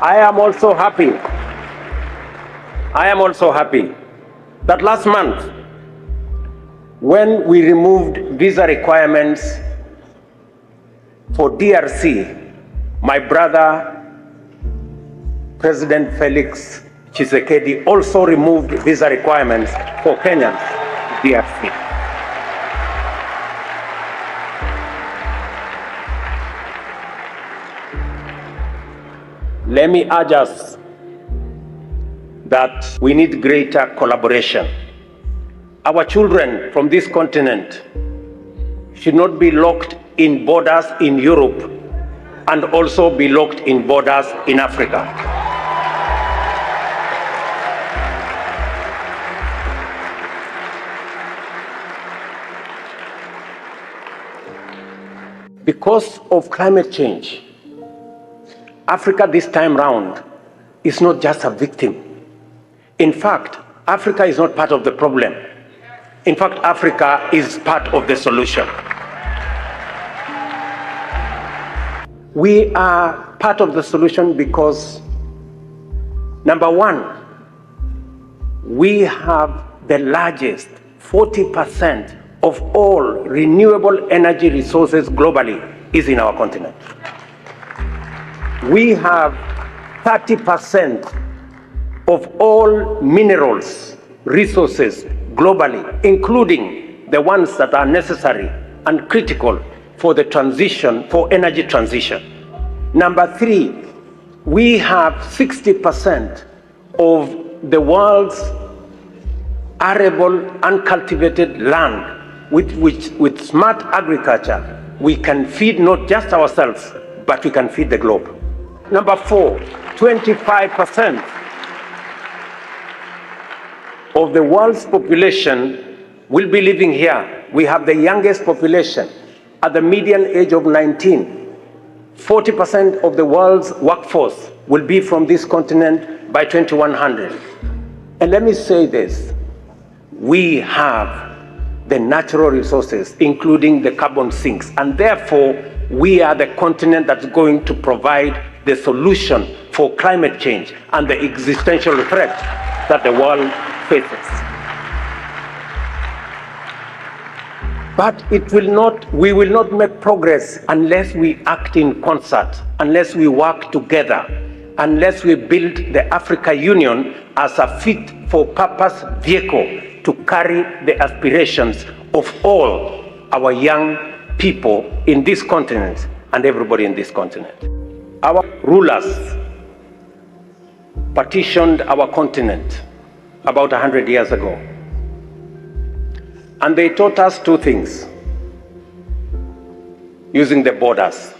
I am also happy that last month, when we removed visa requirements for DRC, my brother, President Felix Tshisekedi, also removed visa requirements for Kenyans to DRC. Let me urge us that we need greater collaboration. Our children from this continent should not be locked in borders in Europe and also be locked in borders in Africa. Because of climate change, Africa this time round is not just a victim. In fact, Africa is not part of the problem. In fact, Africa is part of the solution. We are part of the solution because, number one, we have the largest 40% of all renewable energy resources globally is in our continent. We have 30% of all minerals resources globally, including the ones that are necessary and critical for the transition, for energy transition. Number three, we have 60% of the world's arable uncultivated land with smart agriculture. We can feed not just ourselves, but we can feed the globe. Number four, 25% of the world's population will be living here. We have the youngest population at the median age of 19. 40% of the world's workforce will be from this continent by 2100. And let me say this, we have the natural resources, including the carbon sinks, and therefore we are the continent that's going to provide the solution for climate change and the existential threat that the world faces. But we will not make progress unless we act in concert, unless we work together, unless we build the Africa Union as a fit-for-purpose vehicle to carry the aspirations of all our young people in this continent and everybody in this continent. Our rulers partitioned our continent about 100 years ago. And they taught us two things using the borders.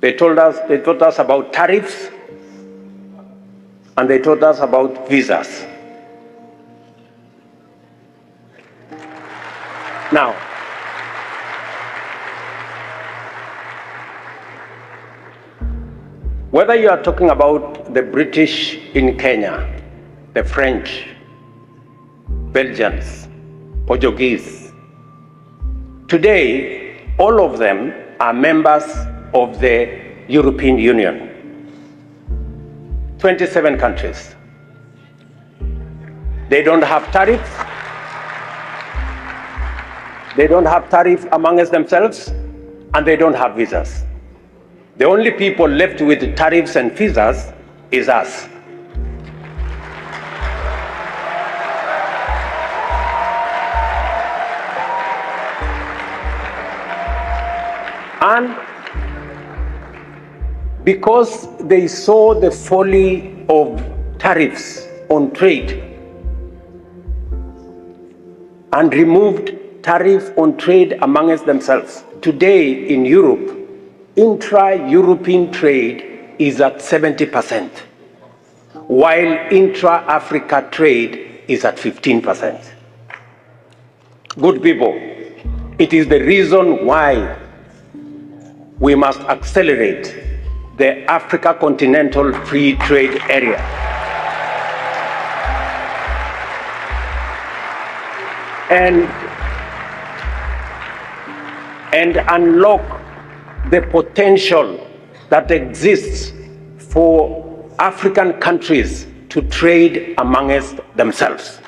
They taught us about tariffs, and they taught us about visas. Now, whether you are talking about the British in Kenya, the French, Belgians, Portuguese, today all of them are members of the European Union. 27 countries. They don't have tariffs. They don't have tariffs amongst themselves, and they don't have visas. The only people left with tariffs and visas is us. And because they saw the folly of tariffs on trade and removed tariff on trade amongst themselves, today in Europe, intra-European trade is at 70%, while intra-Africa trade is at 15%. Good people, it is the reason why we must accelerate the Africa Continental Free Trade Area. And unlock the potential that exists for African countries to trade amongst themselves.